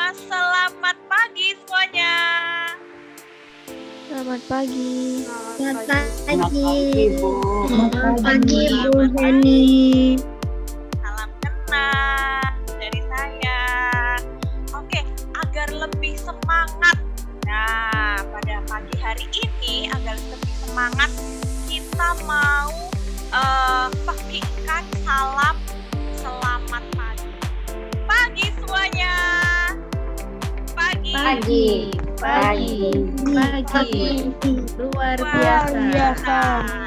Selamat pagi semuanya. Selamat pagi. Selamat pagi, Bu. Selamat pagi, Bu Selamat Heni. Salam kenal dari saya. Oke, agar lebih semangat. Nah, pada pagi hari ini agar lebih semangat, kita mau bagikan salam selamat pagi. Pagi semuanya. Pagi. Pagi. Luar Wah, biasa.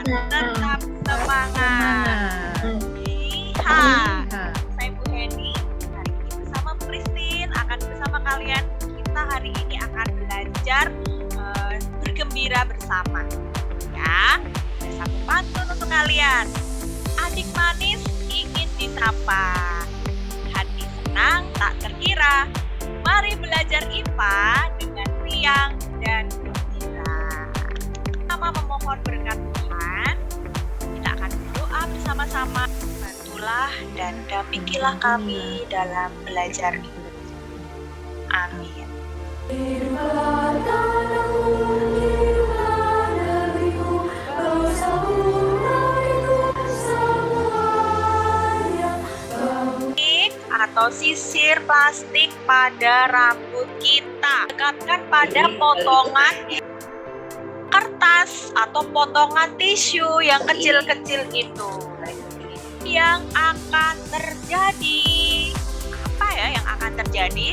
Tetap semangat. Iya. Saya Bu Heni. Hari ini bersama Bu Christine akan bersama kalian. Kita hari ini akan belajar bergembira bersama. Ya, ada satu pantun untuk kalian. Adik manis ingin disapa, hati senang tak terkira. Mari belajar IPA dengan riang dan gembira. Sama memohon berkat Tuhan, kita akan berdoa bersama-sama. Bantulah dan dampingilah kami dalam belajar ini. Amin. Atau sisir plastik pada rambut kita. Dekatkan pada potongan kertas atau potongan tisu yang kecil-kecil itu. Yang akan terjadi, apa ya yang akan terjadi?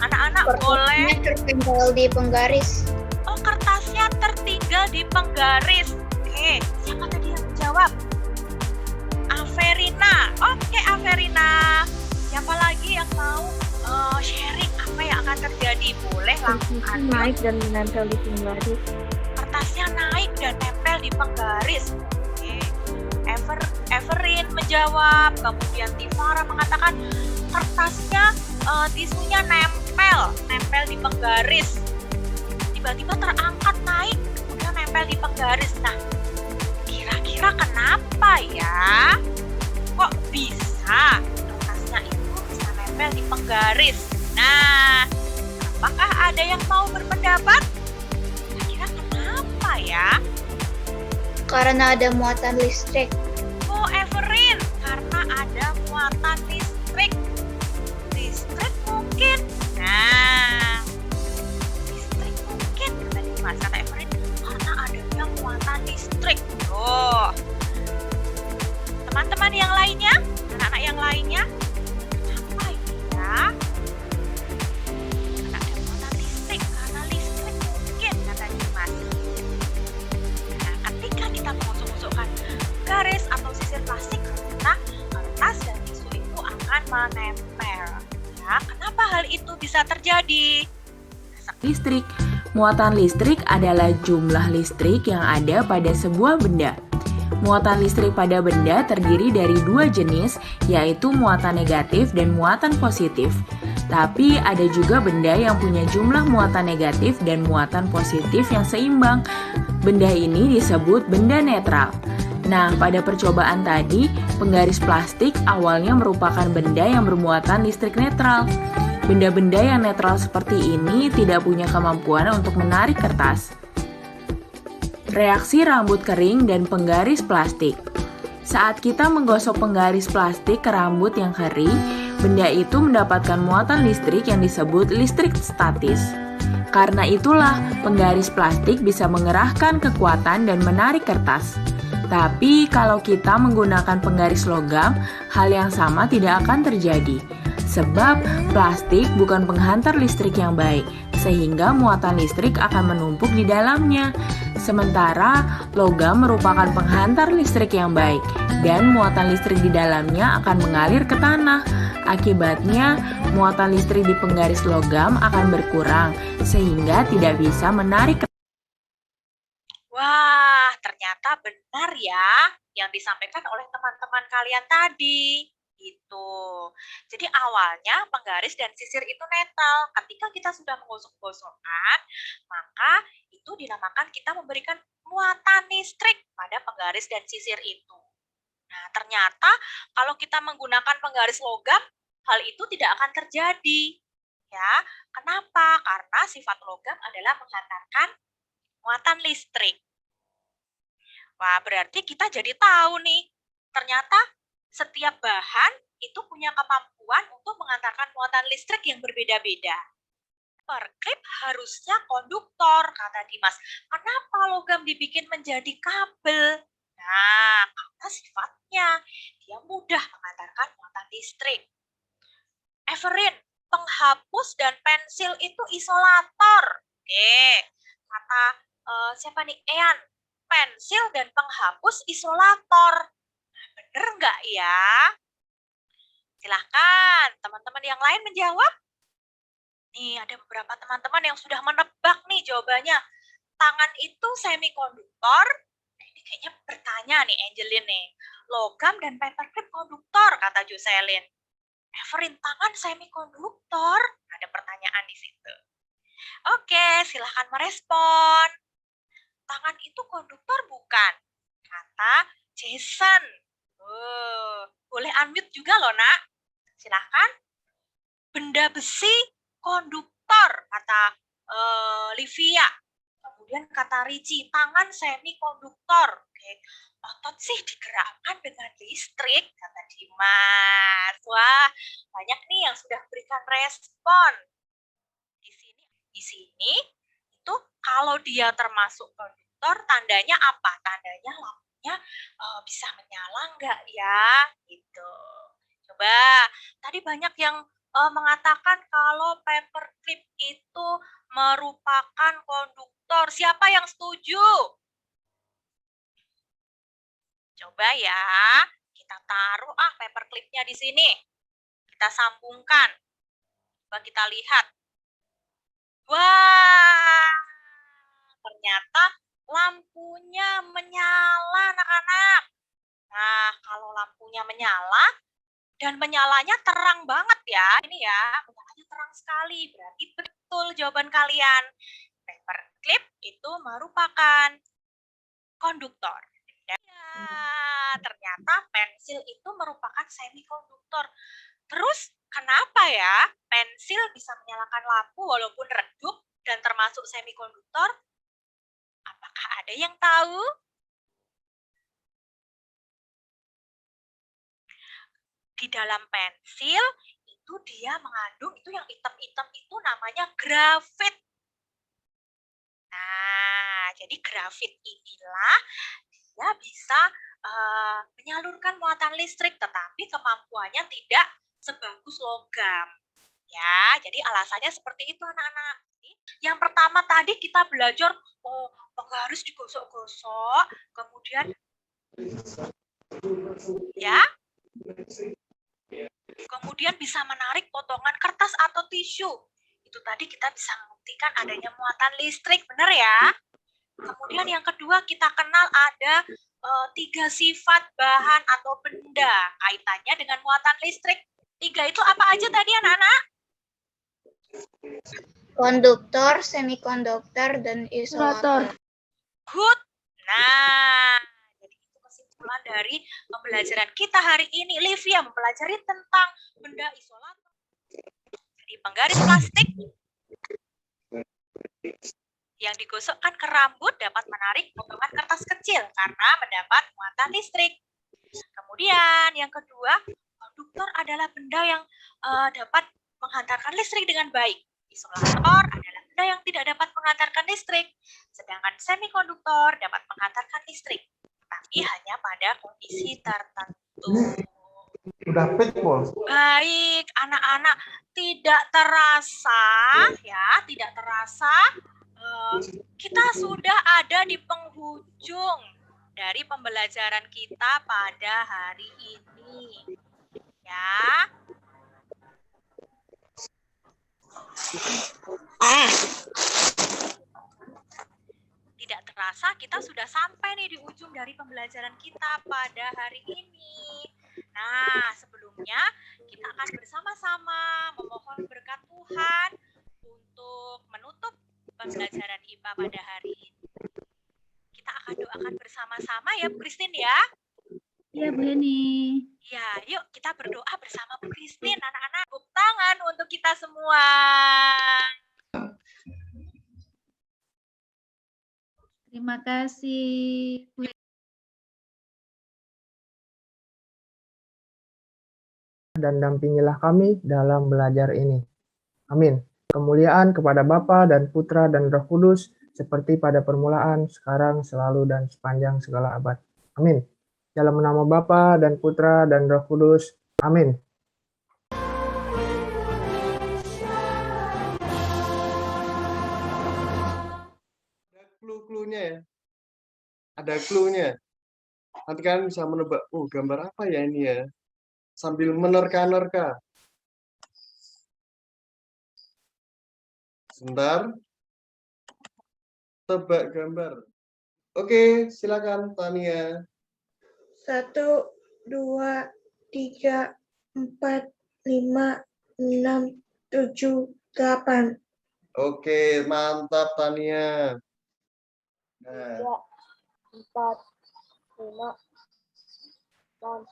Anak-anak boleh tertinggal di penggaris. Oh, kertasnya tertinggal di penggaris. Oke, siapa tadi yang menjawab? Averina. Oke, Averina. Siapa lagi yang mau sharing apa yang akan terjadi? Boleh langsung Naik dan menempel di penggaris. Kertasnya naik dan nempel di penggaris. Oke. Everin menjawab, kemudian Tifara mengatakan kertasnya tisunya nempel di penggaris. Tiba-tiba terangkat naik, kemudian nempel di penggaris. Nah, kira-kira kenapa ya? Kok bisa kertasnya itu bisa nempel di penggaris? Nah, apakah ada yang mau berpendapat? Kira-kira kenapa ya? Karena ada muatan listrik. Oh, Everin, karena ada muatan listrik. Listrik mungkin. Nah, listrik mungkin kata Dimas, kata Everin, karena adanya muatan listrik. Oh, teman-teman yang lainnya, anak-anak yang lainnya, apa ini ya? Karena ada muatan listrik, karena listrik mungkin kata Dimas. Nah, ketika kita mengusuk-usukkan garis atau sisir plastik, karena kertas dan tisu itu akan menempel. Ya, kenapa hal itu bisa terjadi? Listrik. Muatan listrik adalah jumlah listrik yang ada pada sebuah benda. Muatan listrik pada benda terdiri dari dua jenis, yaitu muatan negatif dan muatan positif. Tapi ada juga benda yang punya jumlah muatan negatif dan muatan positif yang seimbang. Benda ini disebut benda netral. Nah, pada percobaan tadi, penggaris plastik awalnya merupakan benda yang bermuatan listrik netral. Benda-benda yang netral seperti ini tidak punya kemampuan untuk menarik kertas. Reaksi rambut kering dan penggaris plastik. Saat kita menggosok penggaris plastik ke rambut yang kering, benda itu mendapatkan muatan listrik yang disebut listrik statis. Karena itulah, penggaris plastik bisa mengerahkan kekuatan dan menarik kertas. Tapi kalau kita menggunakan penggaris logam, hal yang sama tidak akan terjadi. Sebab plastik bukan penghantar listrik yang baik, sehingga muatan listrik akan menumpuk di dalamnya. Sementara logam merupakan penghantar listrik yang baik, dan muatan listrik di dalamnya akan mengalir ke tanah. Akibatnya, muatan listrik di penggaris logam akan berkurang, sehingga tidak bisa menarik. Wah, ternyata benar ya yang disampaikan oleh teman-teman kalian tadi. Gitu. Jadi awalnya penggaris dan sisir itu netral. Ketika kita sudah menggosok-gosokkan, maka itu dinamakan kita memberikan muatan listrik pada penggaris dan sisir itu. Nah, ternyata kalau kita menggunakan penggaris logam, hal itu tidak akan terjadi. Ya, kenapa? Karena sifat logam adalah menghantarkan muatan listrik. Wah, berarti kita jadi tahu nih, ternyata setiap bahan itu punya kemampuan untuk mengantarkan muatan listrik yang berbeda-beda. Paperclip harusnya konduktor, kata Dimas. Kenapa logam dibikin menjadi kabel? Nah, karena sifatnya dia mudah mengantarkan muatan listrik. Everin, penghapus dan pensil itu isolator. Oke, kata siapa nih? Ean, pensil dan penghapus isolator. Nah, bener nggak ya? Silahkan teman-teman yang lain menjawab. Nih, ada beberapa teman-teman yang sudah menebak nih jawabannya. Tangan itu semikonduktor. Nah, ini kayaknya bertanya nih Angelin nih. Logam dan paperclip konduktor, kata Jocelyn. Everin, tangan semikonduktor. Ada pertanyaan di situ. Oke, silahkan merespon. Tangan itu konduktor bukan? Kata Jason. Boleh unmute juga loh, nak. Silahkan. Benda besi konduktor, kata Livia. Kemudian kata Ricci, tangan semikonduktor. Oke, otot sih digerakkan dengan listrik, kata Dimas. Wah, banyak nih yang sudah berikan respon. Di sini itu kalau dia termasuk konduktor, tandanya apa? Tandanya lampunya bisa menyala nggak ya? Gitu. Coba, tadi banyak yang mengatakan kalau paperclip itu merupakan konduktor. Siapa yang setuju? Coba ya, kita taruh paperclipnya di sini. Kita sambungkan. Coba kita lihat. Wah, ternyata lampunya menyala, anak-anak. Nah, kalau lampunya menyala, dan menyalanya terang banget ya. Ini ya, menyalanya terang sekali. Berarti betul jawaban kalian. Paperclip itu merupakan konduktor. Ya, ternyata pensil itu merupakan semikonduktor. Terus kenapa ya pensil bisa menyalakan lampu walaupun redup dan termasuk semikonduktor? Apakah ada yang tahu? Di dalam pensil itu dia mengandung itu yang hitam-hitam itu namanya grafit. Nah, jadi grafit inilah dia bisa menyalurkan muatan listrik, tetapi kemampuannya tidak sebagus logam. Ya, jadi alasannya seperti itu anak-anak. Yang pertama tadi kita belajar penggaris digosok-gosok, kemudian ya, kemudian bisa menarik potongan kertas atau tisu. Itu tadi kita bisa membuktikan adanya muatan listrik, benar ya? Kemudian yang kedua kita kenal ada 3 sifat bahan atau benda kaitannya dengan muatan listrik. 3 itu apa aja tadi anak-anak? Konduktor, semikonduktor, dan isolator. Isolator. Good. Nah, jadi itu kesimpulan dari pembelajaran kita hari ini. Livia mempelajari tentang benda isolator. Jadi penggaris plastik yang digosokkan ke rambut dapat menarik potongan kertas kecil karena mendapat muatan listrik. Kemudian yang kedua, konduktor adalah benda yang dapat menghantarkan listrik dengan baik. Isolator adalah benda yang tidak dapat menghantarkan listrik, sedangkan semikonduktor dapat menghantarkan listrik, tapi hanya pada kondisi tertentu. Udah pik, Bos. Baik, anak-anak, tidak terasa ya, tidak terasa kita sudah ada di penghujung dari pembelajaran kita pada hari ini. Ya. Tidak terasa kita sudah sampai nih di ujung dari pembelajaran kita pada hari ini. Nah, sebelumnya kita akan bersama-sama memohon berkat Tuhan untuk menutup pembelajaran IPA pada hari ini. Kita akan doakan bersama-sama ya Bu Christine ya. Iya Bu Heni. Ya, yuk kita berdoa bersama Bu Christine, anak-anak. Tepuk tangan. tangan untuk kita semua. Terima kasih. Dan dampingilah kami dalam belajar ini. Amin. Kemuliaan kepada Bapa dan Putra dan Roh Kudus, seperti pada permulaan, sekarang, selalu, dan sepanjang segala abad. Amin. Dalam nama Bapa dan Putra dan Roh Kudus. Amin. Ada clue-cluenya ya. Ada cluenya. Nanti kalian bisa menebak, oh gambar apa ya ini ya? Sambil menerka-nerka. Sebentar. Tebak gambar. Oke, silakan Tania. 1, 2, 3, 4, 5, 6, 7, 8. Oke, mantap Tania. Nah, 4, 5, 6,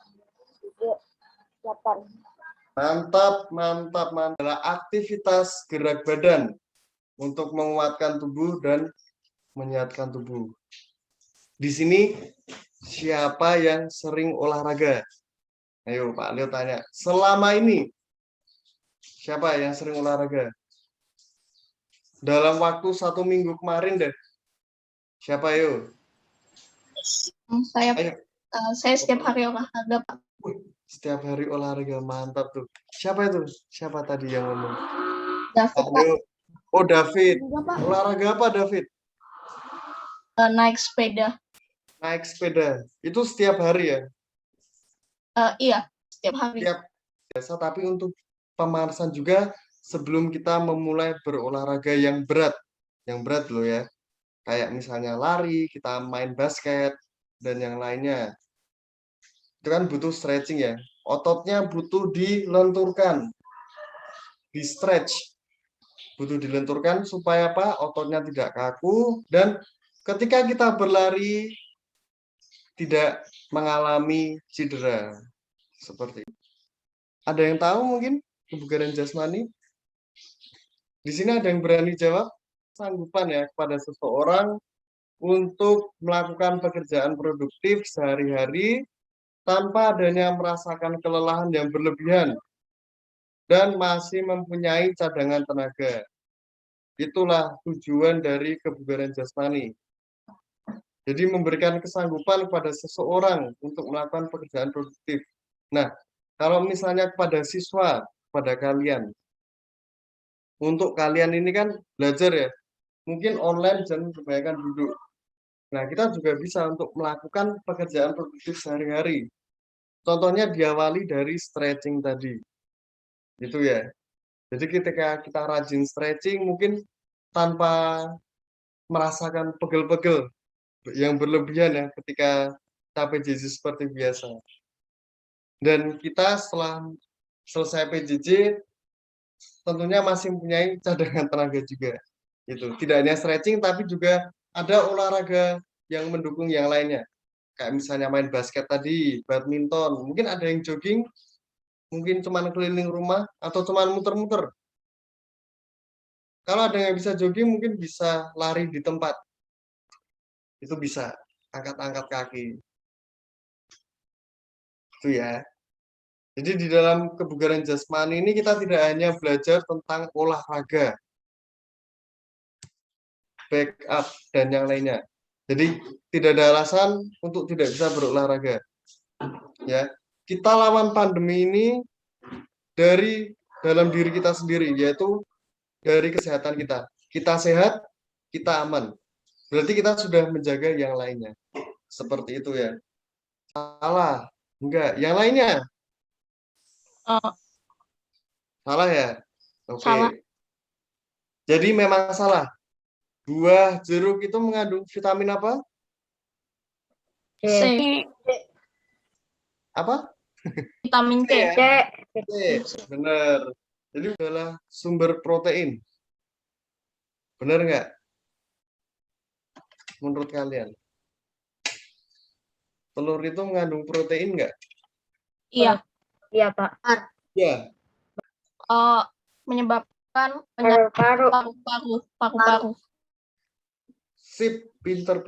7, 8. mantap, mantap, mantap. Adalah aktivitas gerak badan untuk menguatkan tubuh dan menyehatkan tubuh. Di sini siapa yang sering olahraga? Ayo Pak Leo tanya. Selama ini siapa yang sering olahraga? Dalam waktu 1 minggu kemarin deh. Siapa ayo? Saya Ayo. saya setiap hari olahraga, Pak. Setiap hari olahraga, mantap tuh. Siapa itu? Siapa tadi yang ngomong? David, Pak Pak. Leo. Oh David. Juga, Pak. Olahraga apa David? Naik sepeda. Naik sepeda. Itu setiap hari ya? Iya, setiap hari. Setiap biasa, tapi untuk pemanasan juga sebelum kita memulai berolahraga yang berat. Yang berat loh ya. Kayak misalnya lari, kita main basket, dan yang lainnya. Itu kan butuh stretching ya. Ototnya butuh dilenturkan. Di stretch. Butuh dilenturkan supaya apa? Ototnya tidak kaku, dan ketika kita berlari tidak mengalami cedera. Seperti itu. Ada yang tahu mungkin kebugaran jasmani? Di sini ada yang berani jawab? Sanggupan ya kepada seseorang untuk melakukan pekerjaan produktif sehari-hari tanpa adanya merasakan kelelahan yang berlebihan dan masih mempunyai cadangan tenaga. Itulah tujuan dari kebugaran jasmani. Jadi memberikan kesanggupan kepada seseorang untuk melakukan pekerjaan produktif. Nah, kalau misalnya kepada siswa, kepada kalian, untuk kalian ini kan belajar ya, mungkin online dan kebanyakan duduk. Nah, kita juga bisa untuk melakukan pekerjaan produktif sehari-hari. Contohnya diawali dari stretching tadi. Gitu ya. Jadi ketika kita rajin stretching, mungkin tanpa merasakan pegel-pegel yang berlebihan ya ketika capek PJJ seperti biasa. Dan kita setelah selesai PJJ tentunya masih mempunyai cadangan tenaga juga. Itu tidak hanya stretching tapi juga ada olahraga yang mendukung yang lainnya. Kayak misalnya main basket tadi, badminton, mungkin ada yang jogging, mungkin cuma keliling rumah atau cuma muter-muter. Kalau ada yang bisa jogging mungkin bisa lari di tempat. Itu bisa angkat-angkat kaki. Itu ya. Jadi di dalam kebugaran jasmani ini kita tidak hanya belajar tentang olahraga, backup, dan yang lainnya. Jadi tidak ada alasan untuk tidak bisa berolahraga. Ya, kita lawan pandemi ini dari dalam diri kita sendiri, yaitu dari kesehatan kita. Kita sehat, kita aman. Berarti kita sudah menjaga yang lainnya. Seperti itu ya. Salah? Enggak. Yang lainnya? Salah ya? Oke. Salah. Jadi memang salah. Buah jeruk itu mengandung vitamin apa? C. Apa? Vitamin C. C. Benar. Jadi adalah sumber protein. Benar nggak? Menurut kalian? Telur itu mengandung protein nggak? Iya. Iya, Pak. Ya. Menyebabkan penyakit Paru-paru. paru-paru. Sip, pinter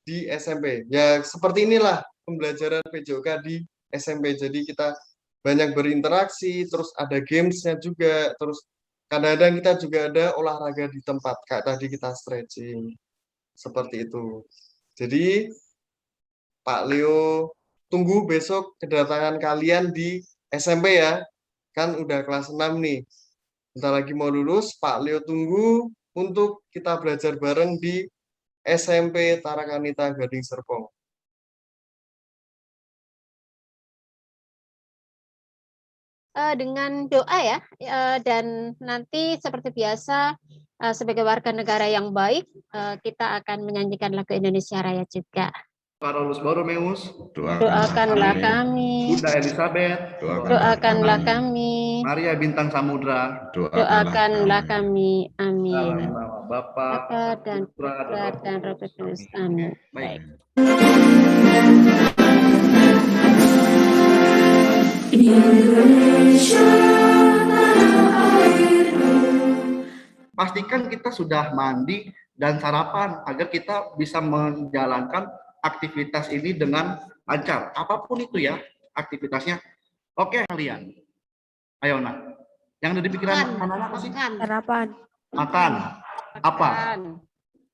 di SMP. Ya, seperti inilah pembelajaran PJOK di SMP. Jadi kita banyak berinteraksi, terus ada gamesnya juga, terus kadang-kadang kita juga ada olahraga di tempat, kayak tadi kita stretching. Seperti itu. Jadi, Pak Leo, tunggu besok kedatangan kalian di SMP ya. Kan udah kelas 6 nih. Bentar lagi mau lulus, Pak Leo tunggu untuk kita belajar bareng di SMP Tarakanita Gading Serpong. Dengan doa ya, dan nanti seperti biasa sebagai warga negara yang baik, kita akan menyanyikan lagu Indonesia Raya juga. Carolus Borromeus, Doakanlah kami, Bunda Elizabeth, doakanlah kami, Maria Bintang Samudra, doakanlah kami. Amin. dalam nama Bapa, Bapa dan Putra dan Roh Kudus. Amin. Baik. Pastikan kita sudah mandi dan sarapan agar kita bisa menjalankan aktivitas ini dengan lancar. Apapun itu ya aktivitasnya. Oke kalian. Ayo nak. Yang ada di pikiran anak-anak apa sih? Sarapan. Makan. Apa? Makan.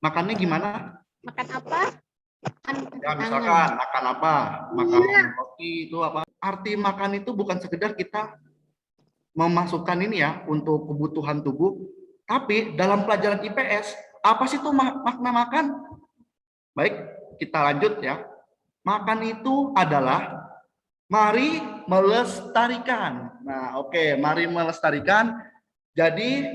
Makannya gimana? Makan apa? Makan Ya misalkan makan apa? Makan roti itu apa? Arti makan itu bukan sekedar kita memasukkan ini ya untuk kebutuhan tubuh, tapi dalam pelajaran IPS apa sih itu makna makan? Baik, kita lanjut ya. Makan itu adalah mari melestarikan. Nah, oke, mari melestarikan. Jadi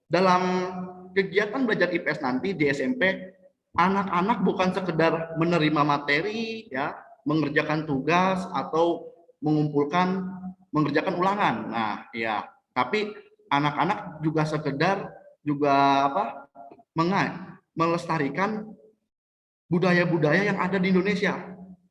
dalam kegiatan belajar IPS nanti di SMP, anak-anak bukan sekedar menerima materi ya, mengerjakan tugas atau mengerjakan ulangan. Nah, ya, tapi anak-anak juga sekedar melestarikan budaya-budaya yang ada di Indonesia.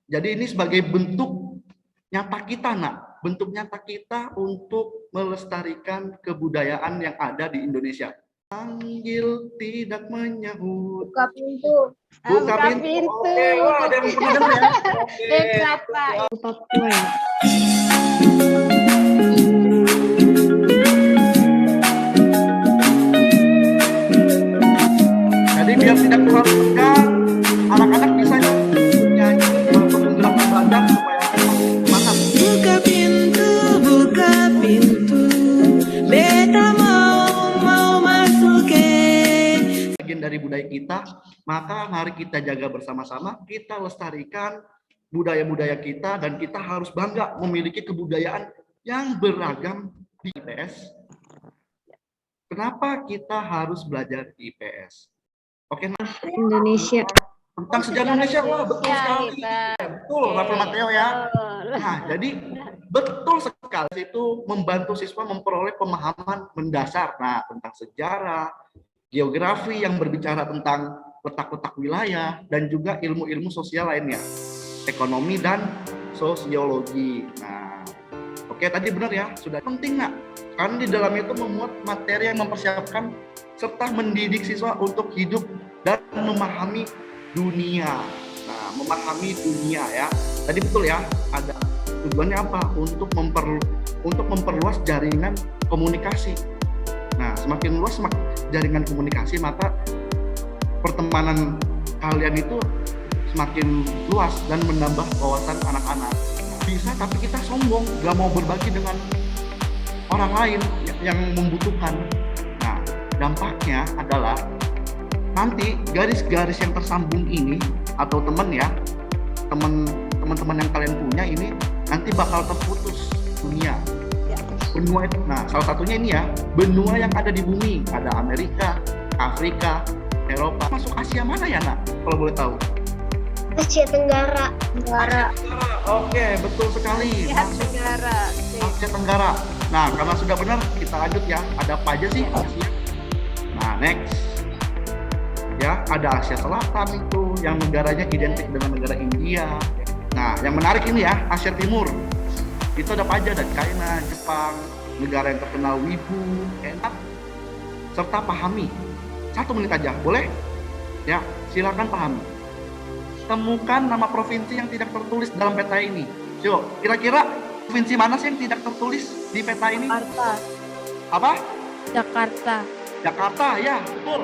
Jadi ini sebagai bentuk nyata kita, nak. Bentuk nyata kita untuk melestarikan kebudayaan yang ada di Indonesia. Panggil tidak menyahut. Buka pintu. Buka pintu. Oke, wah, ada yang pernah dengar ya. Oke. Papua ya. Jadi biar tidak terlalu tegang, anak-anak bisa nyanyi menggerakkan badan supaya semangat. Buka pintu, beta mau masuk Bagian dari budaya kita, maka mari kita jaga bersama-sama, kita lestarikan budaya-budaya kita, dan kita harus bangga memiliki kebudayaan yang beragam di IPS. Kenapa kita harus belajar di IPS? Oke, nah, Indonesia. tentang sejarah Indonesia, wah betul Ya, sekali. hebat. Betul, Rafael Mateo ya. Nah, jadi betul sekali itu membantu siswa memperoleh pemahaman mendasar tentang sejarah, geografi yang berbicara tentang letak-letak wilayah, dan juga ilmu-ilmu sosial lainnya, ekonomi dan sosiologi. Nah, oke tadi benar ya, sudah penting nak, karena di dalamnya itu memuat materi yang mempersiapkan serta mendidik siswa untuk hidup dan memahami dunia. Nah, memahami dunia ya. Tadi betul ya, ada tujuannya apa? Untuk memperluas jaringan komunikasi. Nah, semakin luas jaringan komunikasi, maka pertemanan kalian itu semakin luas dan menambah wawasan anak-anak. Bisa, tapi kita sombong, gak mau berbagi dengan orang lain yang membutuhkan. Nah, dampaknya adalah nanti garis-garis yang tersambung ini, atau teman-teman yang kalian punya ini nanti bakal terputus dunia. Benua itu, nah salah satunya ini ya, benua yang ada di bumi, ada Amerika, Afrika, Eropa. Masuk Asia mana ya nak, kalau boleh tahu? Asia Tenggara. Oke, betul sekali. Masuk Asia Tenggara. Nah, karena sudah benar, kita lanjut ya. Ada apa aja sih Asia? Nah, next. Ya, ada Asia Selatan itu, yang negaranya identik dengan negara India. Nah, yang menarik ini ya, Asia Timur. Itu ada apa aja? Ada China, Jepang, negara yang terkenal wibu, enak, serta pahami. 1 menit aja, boleh? Ya, silakan pahami. Temukan nama provinsi yang tidak tertulis dalam peta ini. Yuk, kira-kira provinsi mana sih yang tidak tertulis di peta ini? Jakarta. Apa? Jakarta. Jakarta, ya, betul.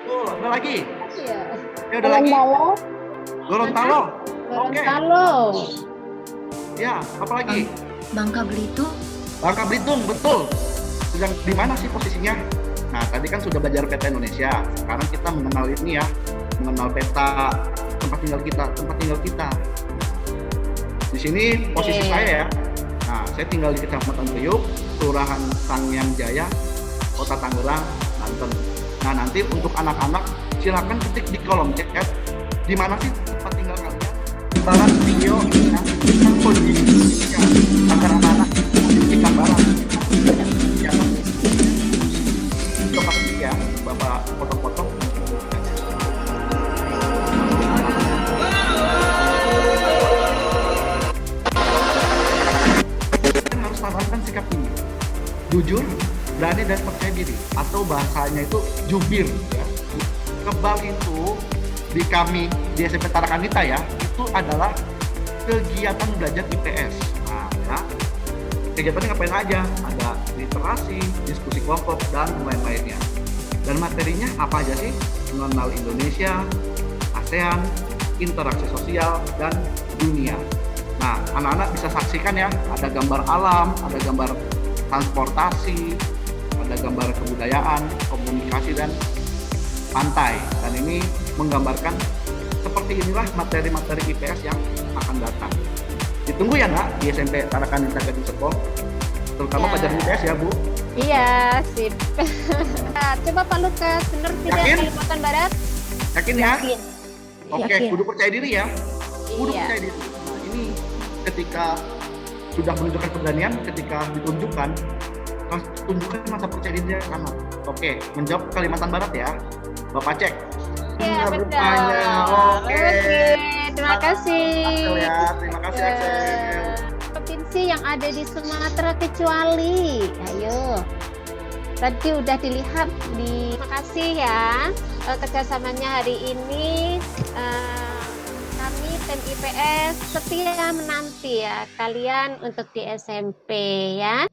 Betul, ada lagi? Iya. Ya, ada lagi. Gorontalo. Oke. Gorontalo. Ya, apa lagi? Bangka Belitung. Bangka Belitung, betul. Sedang di mana sih posisinya? Nah, tadi kan sudah belajar peta Indonesia. Sekarang kita mengenal ini ya, mengenal peta tempat tinggal kita. Di sini posisi saya ya. Nah, saya tinggal di Kecamatan Priuk, Kelurahan Sangyang Jaya, Kota Tangerang, Banten. Nah, nanti untuk anak-anak silakan ketik di kolom chat di mana sih tempat tinggal kalian. Sebaran video yang kondisi agar anak-anak memiliki gambaran. Ya, coba ketik ya, Bapak foto-foto. Harus tanamkan sikap ini, jujur, berani dan percaya diri, atau bahasanya itu jubir ya. Kebal itu di kami di SMP Tarakanita ya, itu adalah kegiatan belajar IPS. Nah ya, kegiatannya ngapain aja, ada literasi, diskusi kelompok, dan lain-lainnya. Dan materinya apa aja sih? Mengenal Indonesia, ASEAN, interaksi sosial, dan dunia. Nah, anak-anak bisa saksikan ya, ada gambar alam, ada gambar transportasi, ada gambar kebudayaan, komunikasi, dan pantai. Dan ini menggambarkan seperti inilah materi-materi IPS yang akan datang. Ditunggu ya nak di SMP Tarakanita Gading Serpong, terutama Ya. pelajaran IPS ya Bu. Iya, sip. Nah, coba Pak Lukas, benar tidak Yakin? Kalimantan Barat? Yakin ya? Yakin. Oke, Yakin. kudu percaya diri ya. Kudu Iya. percaya diri. Nah, ini ketika sudah menunjukkan keberanian, ketika ditunjukkan, tunjukkan masa percaya dirinya sama. Oke, menjawab Kalimantan Barat ya. Bapak cek. Iya, betul. Rupanya. Oke. Terima kasih. Axel ya, terima kasih Axel. Provinsi yang ada di Sumatera kecuali, ayo. Tadi udah dilihat di. Terima kasih ya kerjasamanya hari ini. Kami tim IPS setia menanti ya kalian untuk di SMP ya.